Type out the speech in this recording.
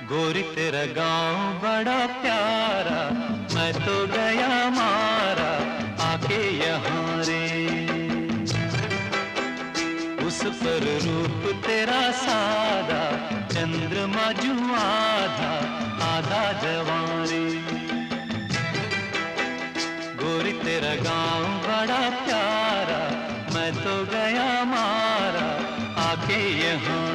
गोरी तेरा गांव बड़ा प्यारा, मैं तो गया मारा आके यहाँ रे। उस पर रूप तेरा सादा, चंद्रमा जू आधा आधा जवां रे। गोरी तेरा गांव बड़ा प्यारा, मैं तो गया मारा आके यहाँ